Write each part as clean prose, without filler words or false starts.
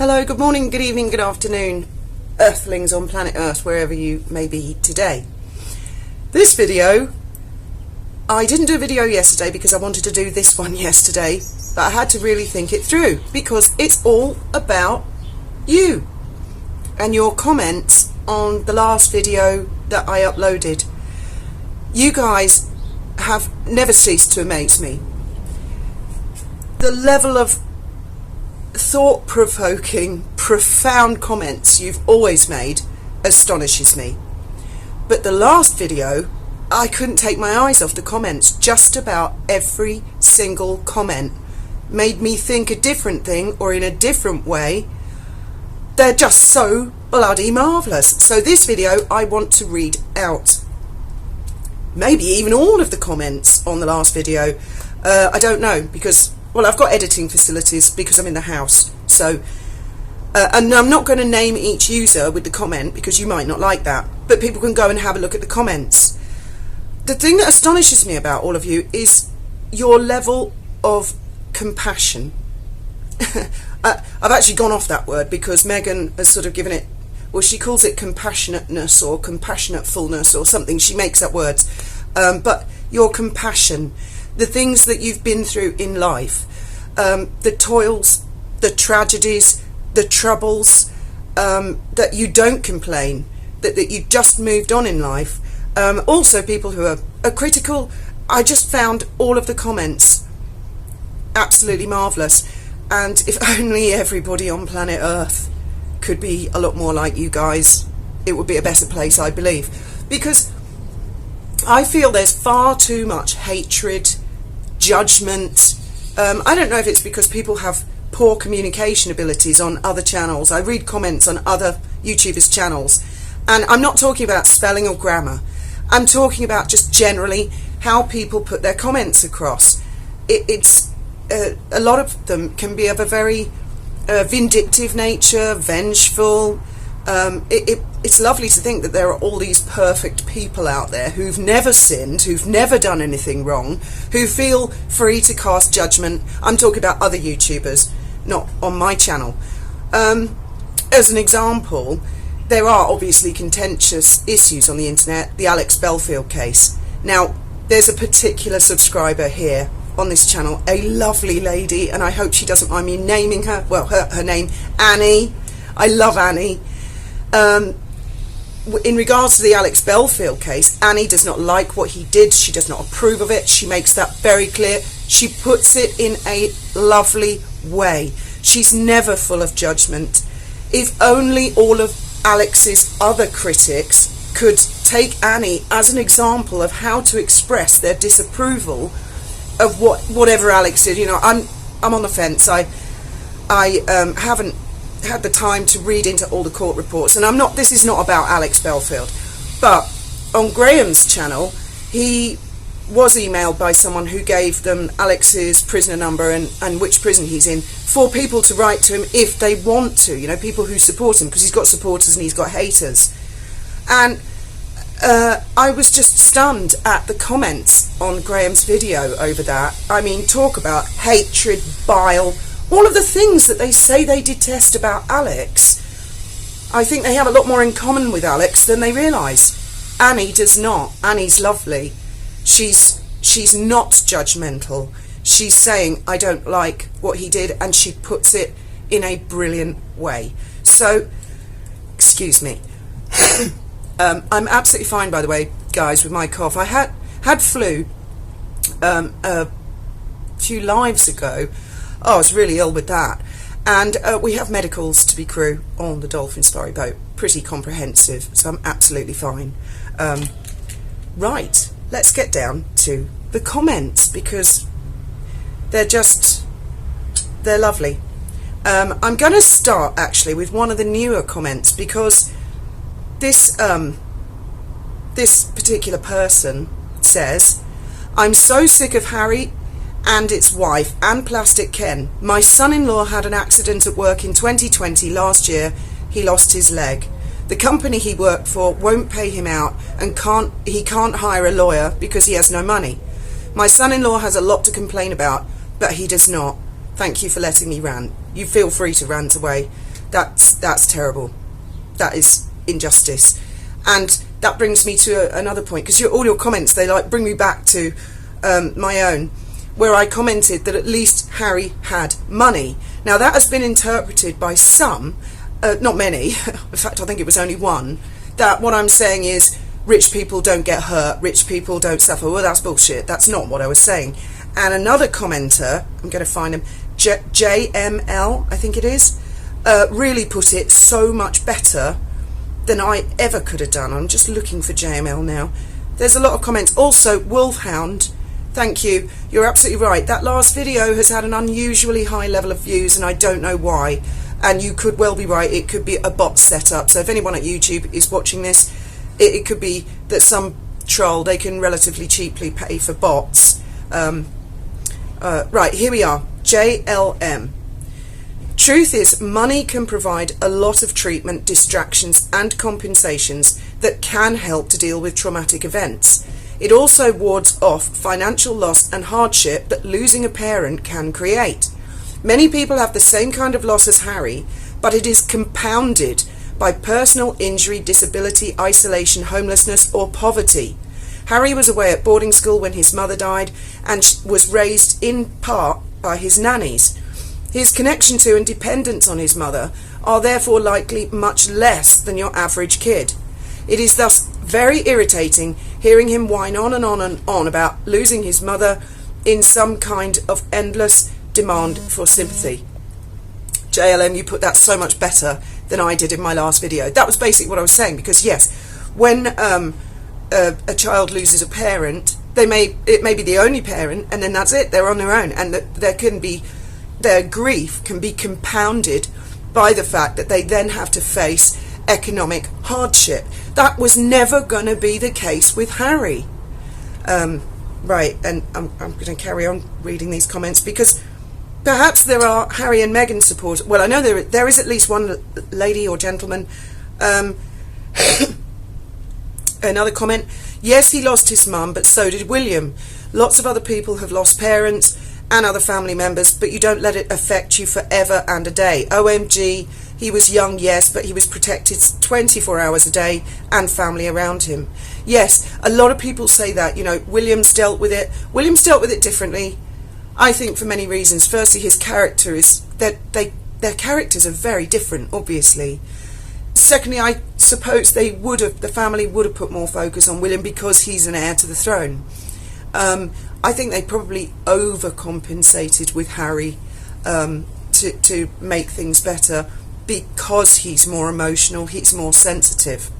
Hello, good morning, good evening, good afternoon, Earthlings on planet Earth, wherever you may be today. This video, I didn't do a video yesterday because I wanted to do this one yesterday, but I had to really think it through because it's all about you and your comments on the last video that I uploaded. You guys have never ceased to amaze me. The level of thought-provoking, profound comments you've always made astonishes me. But the last video, I couldn't take my eyes off the comments. Just about every single comment made me think a different thing or in a different way. They're just so bloody marvellous. So this video I want to read out. Maybe even all of the comments on the last video. I don't know, because well, I've got editing facilities because I'm in the house. So, and I'm not going to name each user with the comment because you might not like that. But people can go and have a look at the comments. The thing that astonishes me about all of you is your level of compassion. I've actually gone off that word because Megan has sort of given it, well, she calls it compassionateness or compassionatefulness or something. She makes up words. But your compassion, the things that you've been through in life, the toils, the tragedies, the troubles, that you don't complain, that you just moved on in life. Also people who are critical. I just found all of the comments absolutely marvellous. And if only everybody on planet Earth could be a lot more like you guys, it would be a better place, I believe. Because I feel there's far too much hatred, judgment. I don't know if it's because people have poor communication abilities on other channels. I read comments on other YouTubers' channels, and I'm not talking about spelling or grammar. I'm talking about just generally how people put their comments across. It's a lot of them can be of a very vindictive nature, vengeful. It's lovely to think that there are all these perfect people out there who've never sinned, who've never done anything wrong, who feel free to cast judgment. I'm talking about other YouTubers, not on my channel. As an example, there are obviously contentious issues on the internet, the Alex Belfield case. Now, there's a particular subscriber here on this channel, a lovely lady, and I hope she doesn't mind me naming her. Well, her name, Annie. I love Annie. In regards to the Alex Belfield case, Annie does not like what he did. She does not approve of it. She makes that very clear. She puts it in a lovely way. She's never full of judgment. If only all of Alex's other critics could take Annie as an example of how to express their disapproval of whatever Alex did. You know, I'm on the fence. I haven't had the time to read into all the court reports, and this is not about Alex Belfield, but on Graham's channel he was emailed by someone who gave them Alex's prisoner number and which prison he's in for people to write to him if they want to, you know, people who support him, because he's got supporters and he's got haters. And I was just stunned at the comments on Graham's video over that. I mean, talk about hatred, bile, all of the things that they say they detest about Alex. I think they have a lot more in common with Alex than they realise. Annie does not. Annie's lovely. She's not judgmental. She's saying, I don't like what he did, and she puts it in a brilliant way. So, excuse me. I'm absolutely fine, by the way, guys, with my cough. I had flu a few lives ago. Oh, I was really ill with that. And we have medicals to be crew on the Dolphin Story boat. Pretty comprehensive, so I'm absolutely fine. Right, let's get down to the comments, because they're lovely. I'm going to start, actually, with one of the newer comments, because this particular person says, I'm so sick of Harry and its wife and Plastic Ken. My son-in-law had an accident at work in 2020 last year. He lost his leg. The company he worked for won't pay him out, and he can't hire a lawyer because he has no money. My son-in-law has a lot to complain about, but he does not. Thank you for letting me rant. You feel free to rant away. That's terrible. That is injustice. And that brings me to another point, because all your comments, they like bring me back to my own, where I commented that at least Harry had money. Now that has been interpreted by some, not many, in fact I think it was only one, that what I'm saying is rich people don't get hurt, rich people don't suffer. Well, that's bullshit. That's not what I was saying. And another commenter, I'm going to find him, JML, I think it is, really put it so much better than I ever could have done. I'm just looking for JML now. There's a lot of comments. Also, Wolfhound, thank you. You're absolutely right. That last video has had an unusually high level of views, and I don't know why. And you could well be right. It could be a bot setup. So if anyone at YouTube is watching this, it could be that some troll, they can relatively cheaply pay for bots. Right, here we are. JLM. Truth is, money can provide a lot of treatment, distractions and compensations that can help to deal with traumatic events. It also wards off financial loss and hardship that losing a parent can create. Many people have the same kind of loss as Harry, but it is compounded by personal injury, disability, isolation, homelessness or poverty. Harry was away at boarding school when his mother died and was raised in part by his nannies. His connection to and dependence on his mother are therefore likely much less than your average kid. It is thus very irritating hearing him whine on and on and on about losing his mother in some kind of endless demand for sympathy. JLM, you put that so much better than I did in my last video. That was basically what I was saying, because yes, when a child loses a parent, it may be the only parent, and then that's it, they're on their own, and their grief can be compounded by the fact that they then have to face economic hardship. That was never going to be the case with Harry. Right, and I'm going to carry on reading these comments, because perhaps there are Harry and Meghan supporters. Well, I know there is at least one lady or gentleman. Another comment. Yes, he lost his mum, but so did William. Lots of other people have lost parents and other family members, but you don't let it affect you forever and a day. OMG, he was young, yes, but he was protected 24 hours a day and family around him. Yes, a lot of people say that, you know, William's dealt with it. William's dealt with it differently, I think, for many reasons. Firstly, his character is that their characters are very different, obviously. Secondly, I suppose the family would have put more focus on William because he's an heir to the throne. I think they probably overcompensated with Harry to make things better because he's more emotional, he's more sensitive.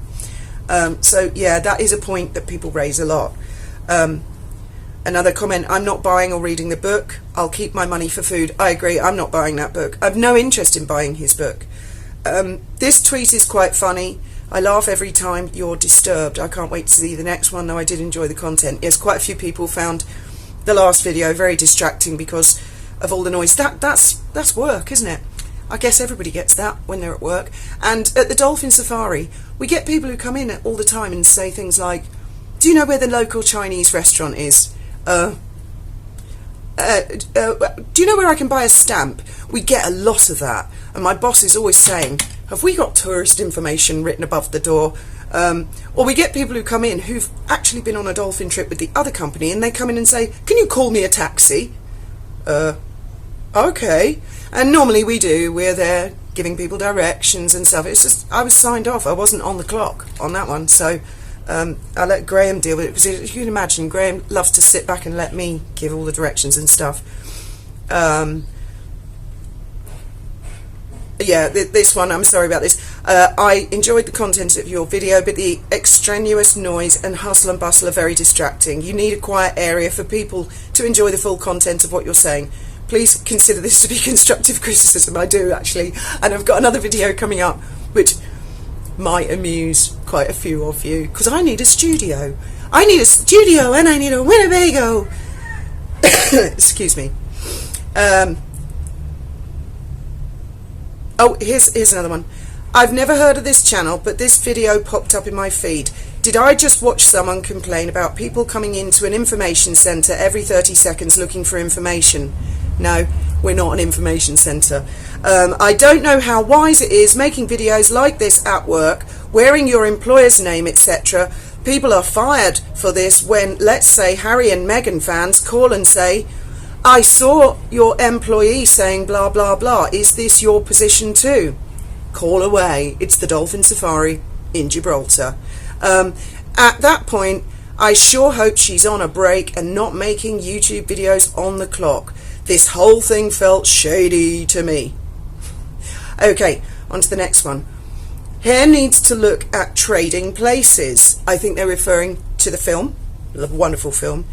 So yeah, that is a point that people raise a lot. Another comment, I'm not buying or reading the book. I'll keep my money for food. I agree, I'm not buying that book. I've no interest in buying his book. This tweet is quite funny. I laugh every time you're disturbed. I can't wait to see the next one, though I did enjoy the content. Yes, quite a few people found the last video very distracting because of all the noise. That's work, isn't it? I guess everybody gets that when they're at work. And at the Dolphin Safari, we get people who come in all the time and say things like, do you know where the local Chinese restaurant is? Do you know where I can buy a stamp? We get a lot of that. And my boss is always saying, have we got tourist information written above the door? Or we get people who come in who've actually been on a dolphin trip with the other company, and they come in and say, can you call me a taxi? Okay. And normally we're there giving people directions and stuff. It's just, I was signed off. I wasn't on the clock on that one. So I let Graham deal with it, because you can imagine Graham loves to sit back and let me give all the directions and stuff. Yeah, this one, I'm sorry about this. I enjoyed the content of your video, but the extraneous noise and hustle and bustle are very distracting. You need a quiet area for people to enjoy the full content of what you're saying. Please consider this to be constructive criticism. I do, actually. And I've got another video coming up which might amuse quite a few of you, because I need a studio. I need a studio and I need a Winnebago. Excuse me. Oh, here's another one. I've never heard of this channel, but this video popped up in my feed. Did I just watch someone complain about people coming into an information centre every 30 seconds looking for information? No, we're not an information centre. I don't know how wise it is making videos like this at work, wearing your employer's name, etc. People are fired for this when, let's say, Harry and Meghan fans call and say, I saw your employee saying blah, blah, blah. Is this your position too? Call away. It's the Dolphin Safari in Gibraltar. At that point, I sure hope she's on a break and not making YouTube videos on the clock. This whole thing felt shady to me. Okay, on to the next one. Hare needs to look at Trading Places. I think they're referring to the film, a wonderful film.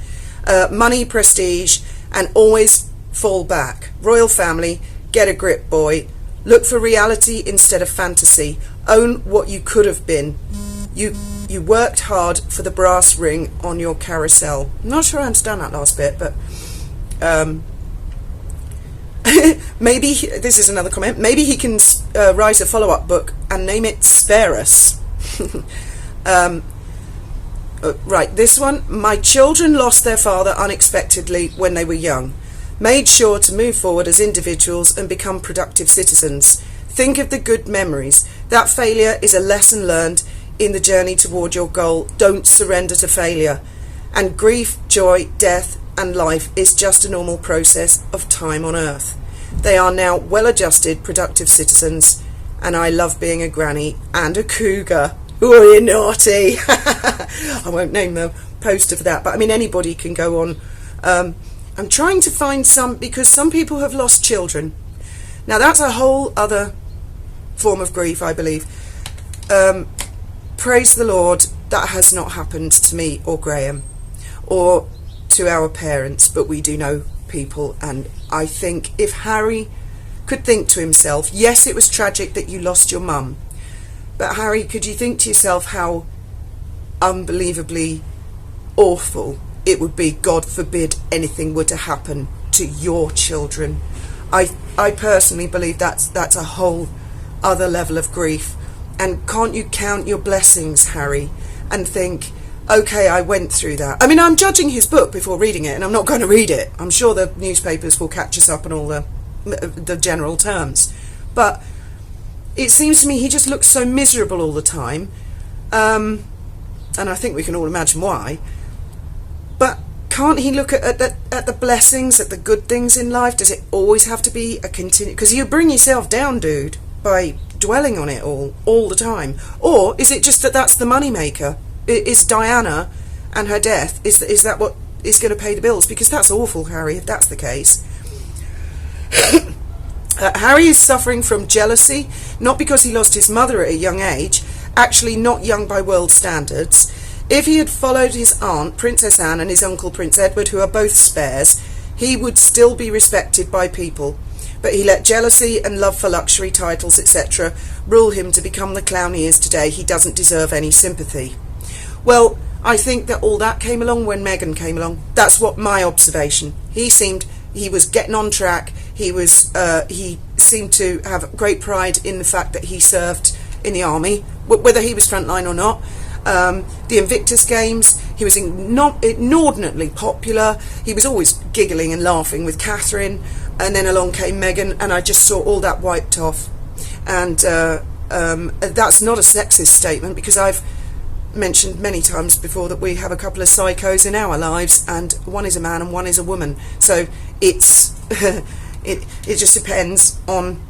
Money, prestige, and always fall back. Royal family, get a grip, boy. Look for reality instead of fantasy. Own what you could have been. You worked hard for the brass ring on your carousel. I'm not sure I understand that last bit, but maybe, this is another comment, maybe he can write a follow-up book and name it Spare Us. Right, this one. My children lost their father unexpectedly when they were young. Made sure to move forward as individuals and become productive citizens. Think of the good memories. That failure is a lesson learned in the journey toward your goal. Don't surrender to failure. And grief, joy, death and life is just a normal process of time on earth. They are now well-adjusted, productive citizens, and I love being a granny and a cougar. Oh, you're naughty. I won't name the poster for that, but I mean, anybody can go on. I'm trying to find some, because some people have lost children. Now, that's a whole other form of grief, I believe. Praise the Lord, that has not happened to me or Graham or to our parents, but we do know people, and I think if Harry could think to himself, yes, it was tragic that you lost your mum, but Harry, could you think to yourself how unbelievably awful it would be, God forbid anything were to happen to your children. I personally believe that's a whole other level of grief. And can't you count your blessings, Harry, and think, okay, I went through that. I mean, I'm judging his book before reading it, and I'm not going to read it. I'm sure the newspapers will catch us up on all the general terms. But it seems to me he just looks so miserable all the time. And I think we can all imagine why. But can't he look at the blessings, at the good things in life? Does it always have to be a continue? Because you bring yourself down, dude, by dwelling on it all the time. Or is it just that that's the money maker? Is Diana and her death, is that what is going to pay the bills? Because that's awful, Harry, if that's the case. Harry is suffering from jealousy, not because he lost his mother at a young age, actually not young by world standards. If he had followed his aunt, Princess Anne, and his uncle, Prince Edward, who are both spares, he would still be respected by people. But he let jealousy and love for luxury titles, etc., rule him to become the clown he is today. He doesn't deserve any sympathy. Well, I think that all that came along when Meghan came along. That's what my observation. He was getting on track. He seemed to have great pride in the fact that he served in the army, whether he was frontline or not. The Invictus Games, he was inordinately popular. He was always giggling and laughing with Catherine, and then along came Meghan, and I just saw all that wiped off. And that's not a sexist statement, because I've mentioned many times before that we have a couple of psychos in our lives, and one is a man and one is a woman. So it's it just depends on.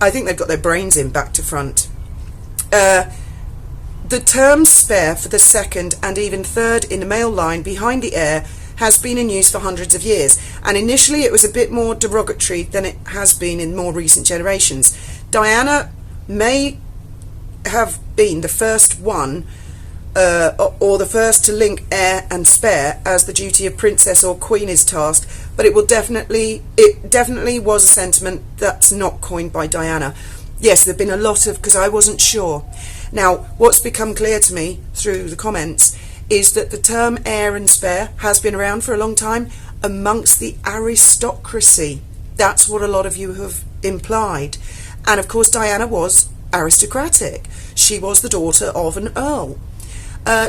I think they've got their brains in back to front. The term spare for the second and even third in the male line behind the heir has been in use for hundreds of years, and initially it was a bit more derogatory than it has been in more recent generations. Diana may have been the first one or the first to link heir and spare as the duty of princess or queen is tasked, but it definitely was a sentiment that's not coined by Diana. Yes, there've been a lot of, because I wasn't sure. Now, what's become clear to me through the comments is that the term heir and spare has been around for a long time amongst the aristocracy. That's what a lot of you have implied. And of course, Diana was aristocratic. She was the daughter of an earl.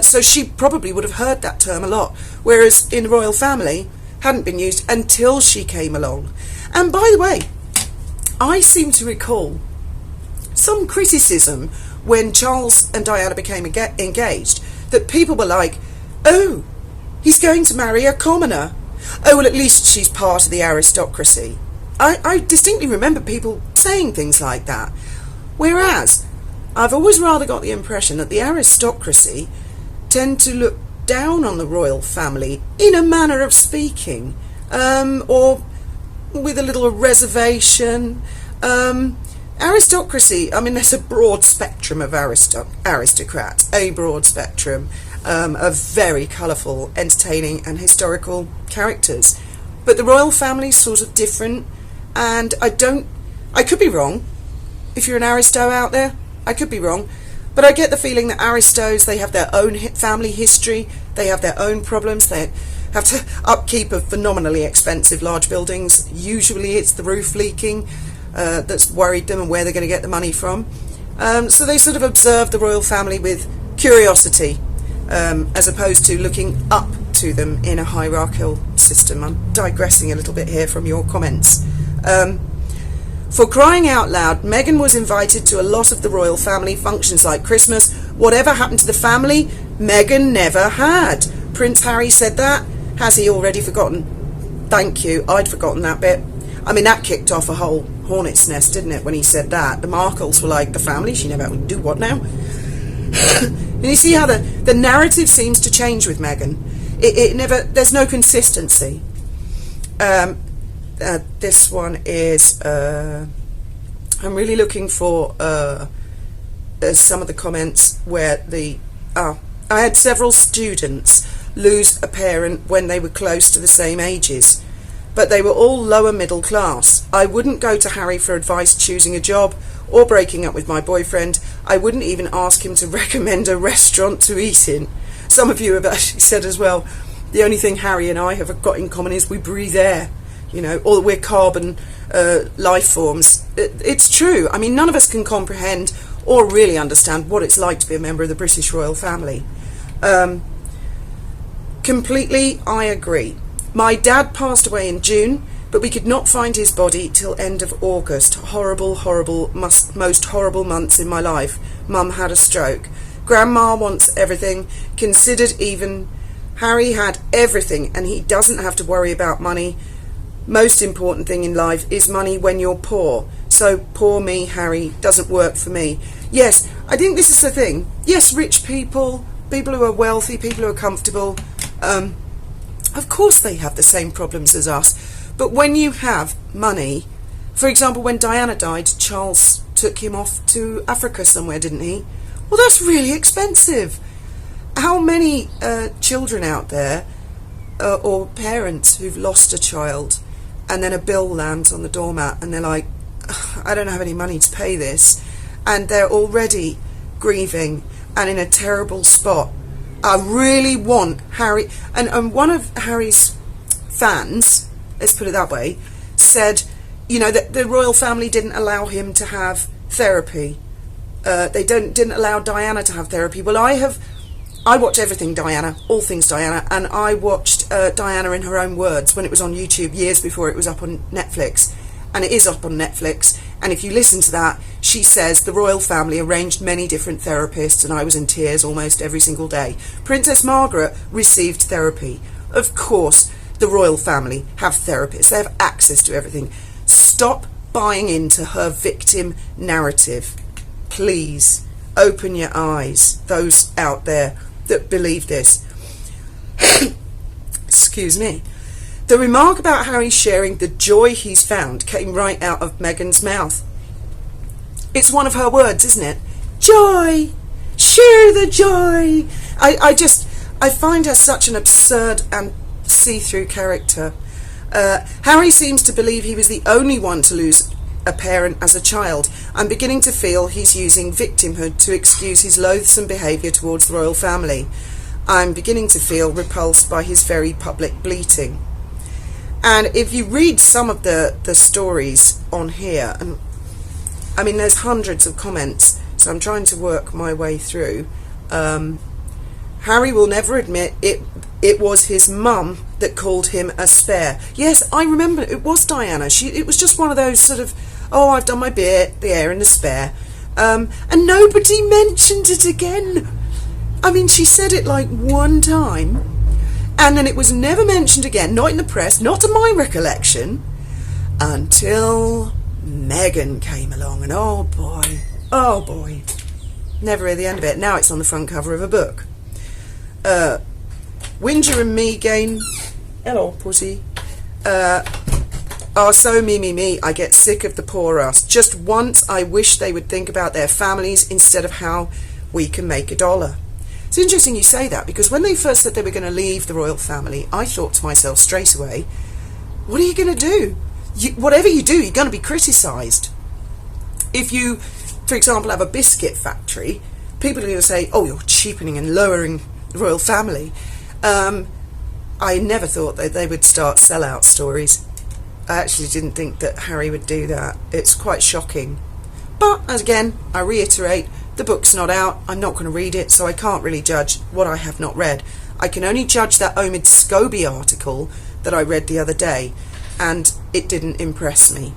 So she probably would have heard that term a lot, whereas in the royal family hadn't been used until she came along. And by the way, I seem to recall some criticism when Charles and Diana became engaged, that people were like, oh, he's going to marry a commoner. Oh, well, at least she's part of the aristocracy. I distinctly remember people saying things like that. Whereas, I've always rather got the impression that the aristocracy tend to look down on the royal family, in a manner of speaking, or with a little reservation. Aristocracy, I mean, there's a broad spectrum of aristocrats, a broad spectrum of very colourful, entertaining and historical characters. But the royal family's sort of different, and I could be wrong. If you're an aristo out there, I could be wrong. But I get the feeling that aristos, they have their own family history, they have their own problems, they have to upkeep of phenomenally expensive large buildings. Usually it's the roof leaking that's worried them and where they're going to get the money from. So they sort of observe the royal family with curiosity, as opposed to looking up to them in a hierarchical system. I'm digressing a little bit here from your comments. For crying out loud, Meghan was invited to a lot of the royal family functions like Christmas. Whatever happened to the family, Meghan never had. Prince Harry said that. Has he already forgotten? Thank you, I'd forgotten that bit. I mean, that kicked off a whole hornet's nest, didn't it, when he said that? The Markles were like, the family? She never do what now? And you see how the narrative seems to change with Meghan. It never, there's no consistency. This one is, I'm really looking for some of the comments where I had several students lose a parent when they were close to the same ages, but they were all lower middle class. I wouldn't go to Harry for advice choosing a job or breaking up with my boyfriend. I wouldn't even ask him to recommend a restaurant to eat in. Some of you have actually said as well, the only thing Harry and I have got in common is we breathe air, you know, or we're carbon life forms. It's true. I mean, none of us can comprehend or really understand what it's like to be a member of the British royal family. Completely, I agree. My dad passed away in June, but we could not find his body till end of August. Horrible, most horrible months in my life. Mum had a stroke. Grandma wants everything. Considered even Harry had everything, and he doesn't have to worry about money. Most important thing in life is money when you're poor. So poor me, Harry, doesn't work for me. Yes, I think this is the thing. Yes, rich people, people who are wealthy, people who are comfortable, of course they have the same problems as us. But when you have money, for example, when Diana died, Charles took him off to Africa somewhere, didn't he? Well, that's really expensive. How many children out there, or parents who've lost a child, and then a bill lands on the doormat and they're like, I don't have any money to pay this, and they're already grieving and in a terrible spot. I really want Harry, and one of Harry's fans, let's put it that way, said, you know, that the royal family didn't allow him to have therapy. They didn't allow Diana to have therapy. Well, I watch everything Diana, all things Diana, and I watched Diana in her own words when it was on YouTube years before it was up on Netflix. And it is up on Netflix, and if you listen to that, she says the royal family arranged many different therapists, and I was in tears almost every single day. Princess Margaret received therapy. Of course, the royal family have therapists. They have access to everything. Stop buying into her victim narrative. Please, open your eyes, those out there that believe this. Excuse me. The remark about Harry sharing the joy he's found came right out of Meghan's mouth. It's one of her words, isn't it? Joy! Share the joy! I find her such an absurd and see-through character. Harry seems to believe he was the only one to lose a parent as a child. I'm beginning to feel he's using victimhood to excuse his loathsome behaviour towards the royal family. I'm beginning to feel repulsed by his very public bleating. And if you read some of the stories on here, and I mean, there's hundreds of comments, so I'm trying to work my way through. Harry will never admit it was his mum that called him a spare. Yes, I remember it was Diana. It was just one of those sort of, Oh, I've done my bit, the heir and the spare. And nobody mentioned it again. I mean, she said it like one time, and then it was never mentioned again, not in the press, not to my recollection, until Meghan came along, and oh boy, never hear the end of it. Now it's on the front cover of a book. Winger and Megain, hello pussy, are so me. I get sick of the poor us. Just once I wish they would think about their families instead of how we can make a dollar. It's interesting you say that, because when they first said they were going to leave the royal family, I thought to myself straight away, what are you going to do? Whatever you do, you're going to be criticised. If you, for example, have a biscuit factory, people are going to say, oh, you're cheapening and lowering the royal family. I never thought that they would start sellout stories. I actually didn't think that Harry would do that. It's quite shocking. But, as again, I reiterate, the book's not out. I'm not going to read it, so I can't really judge what I have not read. I can only judge that Omid Scobie article that I read the other day, and it didn't impress me.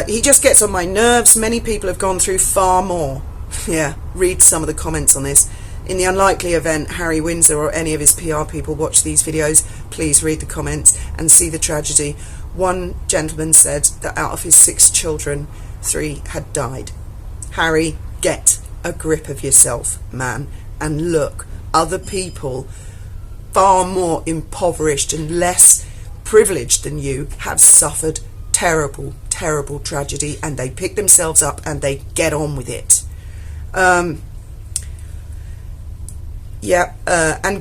He just gets on my nerves. Many people have gone through far more. Yeah, read some of the comments on this. In the unlikely event Harry Windsor or any of his PR people watch these videos, please read the comments and see the tragedy. One gentleman said that out of his 6 children, 3 had died. Harry, get a grip of yourself, man, and look, other people far more impoverished and less privileged than you have suffered terrible tragedy, and they pick themselves up and they get on with it. And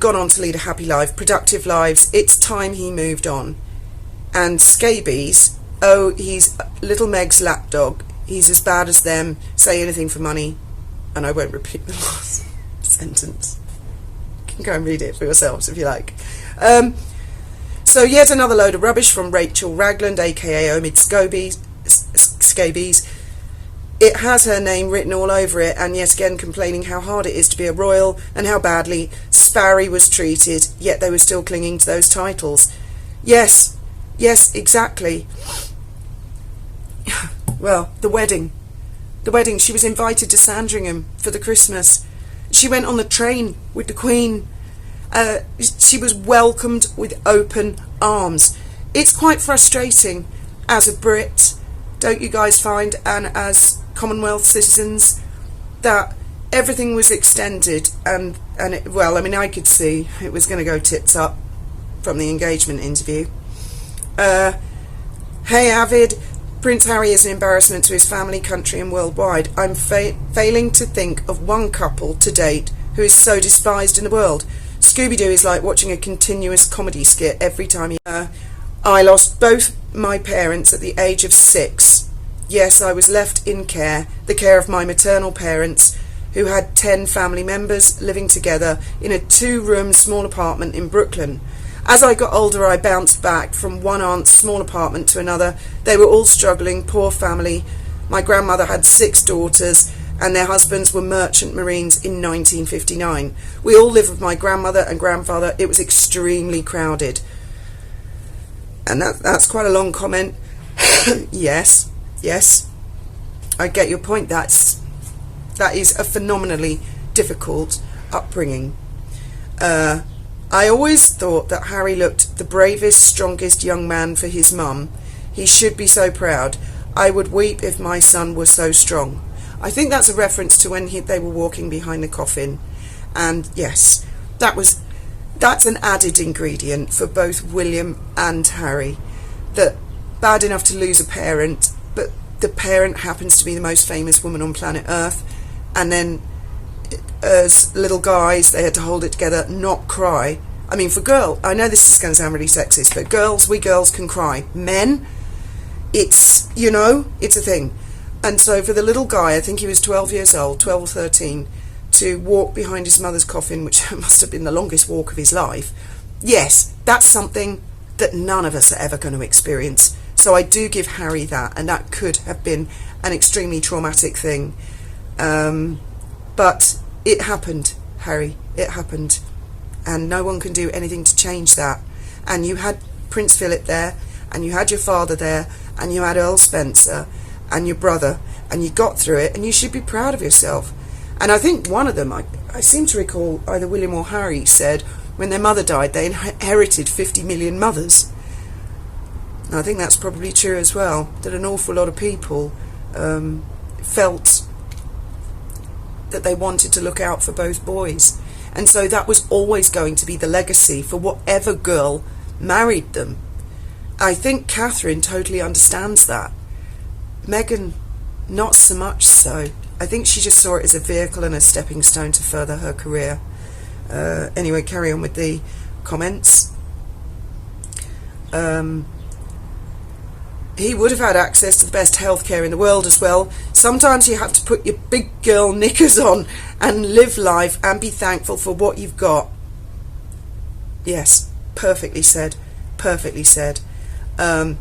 gone on to lead a happy life, productive lives. It's time he moved on. And scabies, oh, he's little Meg's lapdog. He's as bad as them. Say anything for money. And I won't repeat the last sentence. You can go and read it for yourselves if you like. So yet another load of rubbish from Rachel Ragland, aka Omid Scabies. It has her name written all over it, and yet again complaining how hard it is to be a royal and how badly Sparry was treated, yet they were still clinging to those titles. Yes, exactly. Well, the wedding, she was invited to Sandringham for the Christmas. She went on the train with the Queen. She was welcomed with open arms. It's quite frustrating as a Brit, don't you guys find, and as Commonwealth citizens, that everything was extended and it, well, I mean, I could see it was going to go tits up from the engagement interview. Hey Avid, Prince Harry is an embarrassment to his family, country and worldwide. I'm failing to think of one couple to date who is so despised in the world. Scooby-Doo is like watching a continuous comedy skit every time he... I lost both my parents at the age of 6. Yes, I was left in care, the care of my maternal parents, who had 10 family members living together in a 2-room small apartment in Brooklyn. As I got older, I bounced back from one aunt's small apartment to another. They were all struggling, poor family. My grandmother had 6 daughters, and their husbands were merchant marines in 1959. We all lived with my grandmother and grandfather. It was extremely crowded. And that's quite a long comment. Yes, I get your point. That is a phenomenally difficult upbringing. I always thought that Harry looked the bravest, strongest young man for his mum. He should be so proud. I would weep if my son was so strong. I think that's a reference to when they were walking behind the coffin. And yes, that's an added ingredient for both William and Harry. That bad enough to lose a parent, but the parent happens to be the most famous woman on planet Earth, and then as little guys they had to hold it together, not cry. I mean, for girl, I know this is going to sound really sexist, but we girls can cry. Men, it's, it's a thing. And so for the little guy, I think he was 12 years old, 12 or 13, to walk behind his mother's coffin, which must have been the longest walk of his life, yes, that's something that none of us are ever going to experience. So I do give Harry that, and that could have been an extremely traumatic thing. But it happened, Harry, it happened. And no one can do anything to change that. And you had Prince Philip there, and you had your father there, and you had Earl Spencer, and your brother, and you got through it, and you should be proud of yourself. And I think one of them, I seem to recall either William or Harry said when their mother died they inherited 50 million mothers. And I think that's probably true as well, that an awful lot of people felt that they wanted to look out for both boys. And so that was always going to be the legacy for whatever girl married them. I think Catherine totally understands that. Meghan, not so much so. I think she just saw it as a vehicle and a stepping stone to further her career. Anyway, carry on with the comments. He would have had access to the best healthcare in the world as well. Sometimes you have to put your big girl knickers on and live life and be thankful for what you've got. Yes, perfectly said. Perfectly said. Perhaps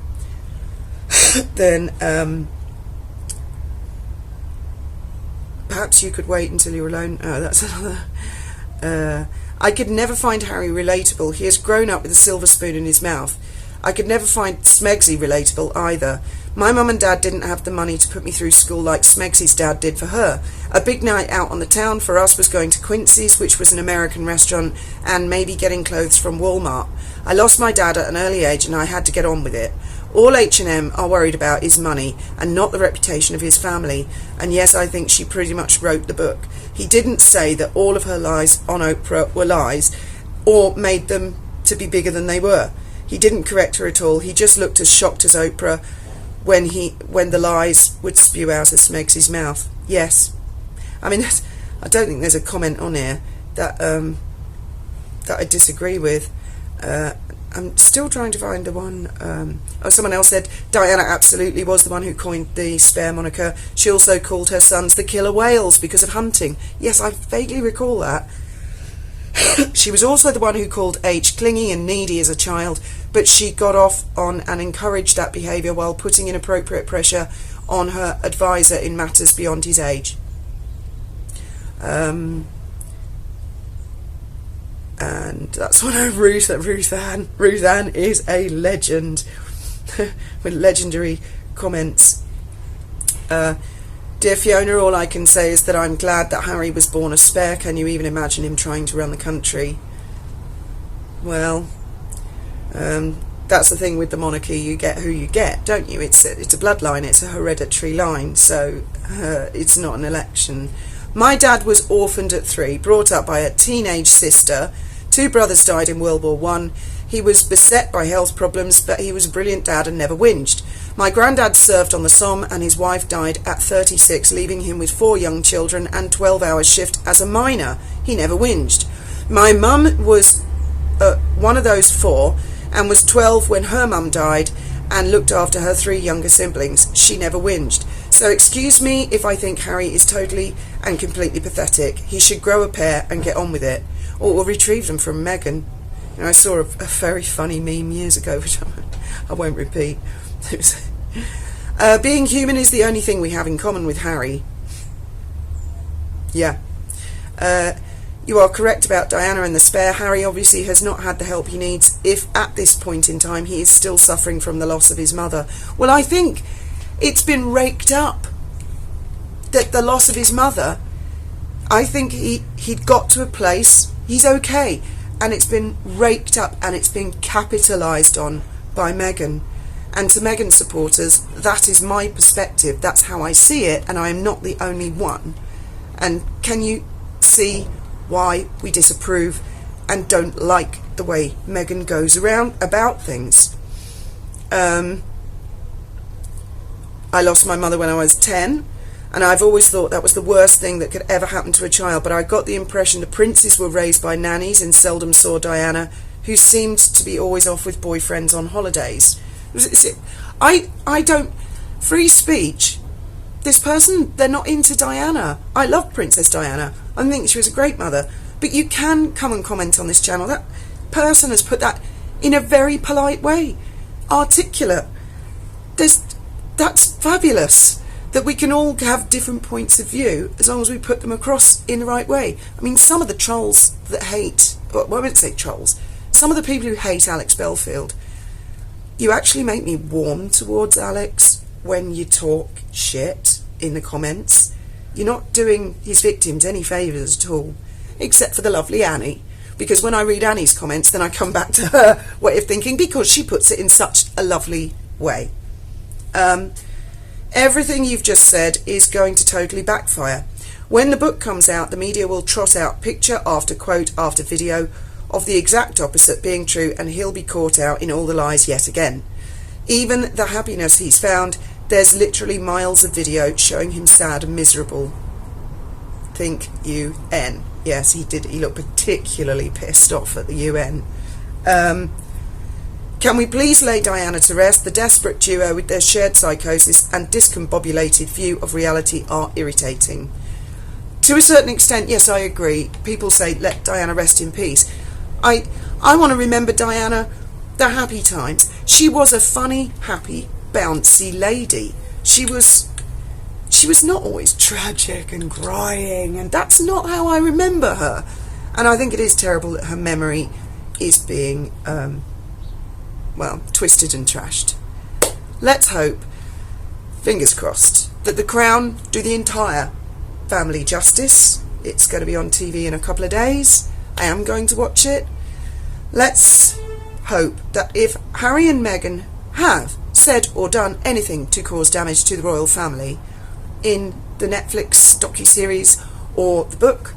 you could wait until you're alone. Oh, that's another. I could never find Harry relatable. He has grown up with a silver spoon in his mouth. I could never find Smegsy relatable either. My mum and dad didn't have the money to put me through school like Smegsy's dad did for her. A big night out on the town for us was going to Quincy's, which was an American restaurant, and maybe getting clothes from Walmart. I lost my dad at an early age and I had to get on with it. All H&M are worried about is money and not the reputation of his family. And yes, I think she pretty much wrote the book. He didn't say that all of her lies on Oprah were lies or made them to be bigger than they were. He didn't correct her at all. He just looked as shocked as Oprah when the lies would spew out of Smegsy's mouth. Yes. I mean, I don't think there's a comment on here that I disagree with. I'm still trying to find the one. Someone else said Diana absolutely was the one who coined the spare moniker. She also called her sons the killer whales because of hunting. Yes, I vaguely recall that. She was also the one who called H clingy and needy as a child, but she got off on and encouraged that behaviour while putting inappropriate pressure on her advisor in matters beyond his age. And that's one of Ruth Ann. Ruth Ann is a legend with legendary comments. Dear Fiona, all I can say is that I'm glad that Harry was born a spare. Can you even imagine him trying to run the country? Well, that's the thing with the monarchy. You get who you get, don't you? It's a bloodline. It's a hereditary line, so it's not an election. My dad was orphaned at 3, brought up by a teenage sister. 2 brothers died in World War I. He was beset by health problems, but he was a brilliant dad and never whinged. My granddad served on the Somme and his wife died at 36, leaving him with 4 young children and 12-hour shift as a miner. He never whinged. My mum was one of those 4 and was 12 when her mum died and looked after her 3 younger siblings. She never whinged. So excuse me if I think Harry is totally and completely pathetic. He should grow a pair and get on with it. Or retrieve them from Meghan. You know, I saw a very funny meme years ago, which I won't repeat. It was, being human is the only thing we have in common with Harry. Yeah. You are correct about Diana and the spare. Harry obviously has not had the help he needs if at this point in time he is still suffering from the loss of his mother. Well, I think it's been raked up that the loss of his mother, I think he'd got to a place, he's okay, and it's been raked up and it's been capitalised on by Meghan. And to Meghan supporters, that is my perspective, that's how I see it, and I am not the only one. And can you see why we disapprove and don't like the way Meghan goes around about things? I lost my mother when I was 10, and I've always thought that was the worst thing that could ever happen to a child, but I got the impression the princes were raised by nannies and seldom saw Diana, who seemed to be always off with boyfriends on holidays. I don't... Free speech. This person, they're not into Diana. I love Princess Diana. I think she was a great mother. But you can come and comment on this channel. That person has put that in a very polite way. Articulate. That's fabulous. That we can all have different points of view as long as we put them across in the right way. I mean, some of the trolls that hate... Well, I won't say trolls. Some of the people who hate Alex Belfield... You actually make me warm towards Alex. when you talk shit in the comments, you're not doing his victims any favours at all, except for the lovely Annie. Because when I read Annie's comments, then I come back to her way of thinking, because she puts it in such a lovely way. Everything you've just said is going to totally backfire. When the book comes out, the media will trot out picture after quote after video of the exact opposite being true, and he'll be caught out in all the lies yet again. Even the happiness he's found, there's literally miles of video showing him sad and miserable. Think UN. Yes, he did. He looked particularly pissed off at the UN. Can we please lay Diana to rest? The desperate duo with their shared psychosis and discombobulated view of reality are irritating. To a certain extent, yes, I agree. People say, let Diana rest in peace. I want to remember Diana, the happy times. She was a funny, happy, bouncy lady. She was not always tragic and crying, and that's not how I remember her. And I think it is terrible that her memory is being, twisted and trashed. Let's hope, fingers crossed, that the Crown do the entire family justice. It's going to be on TV in a couple of days. I am going to watch it. Let's hope that if Harry and Meghan have said or done anything to cause damage to the royal family in the Netflix docuseries or the book,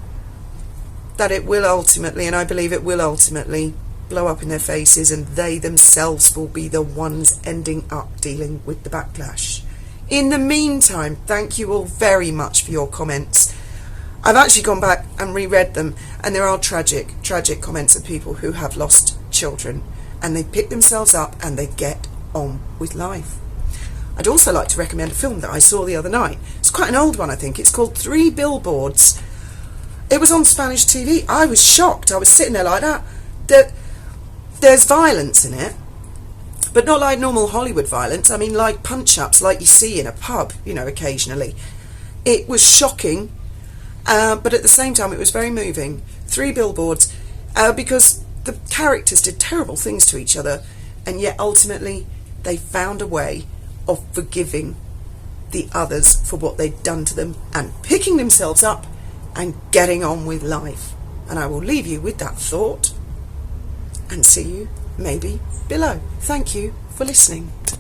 that it will ultimately, and I believe it will ultimately, blow up in their faces, and they themselves will be the ones ending up dealing with the backlash. In the meantime, thank you all very much for your comments. I've actually gone back and reread them, and there are tragic comments of people who have lost children, and they pick themselves up and they get on with life. I'd also like to recommend a film that I saw the other night. It's quite an old one, I think. It's called 3 Billboards. It was on Spanish TV. I was shocked. I was sitting there like that. There's violence in it, but not like normal Hollywood violence. I mean, like punch-ups like you see in a pub, occasionally. It was shocking, but at the same time it was very moving. 3 Billboards, because the characters did terrible things to each other, and yet ultimately they found a way of forgiving the others for what they'd done to them and picking themselves up and getting on with life. And I will leave you with that thought and see you maybe below. Thank you for listening.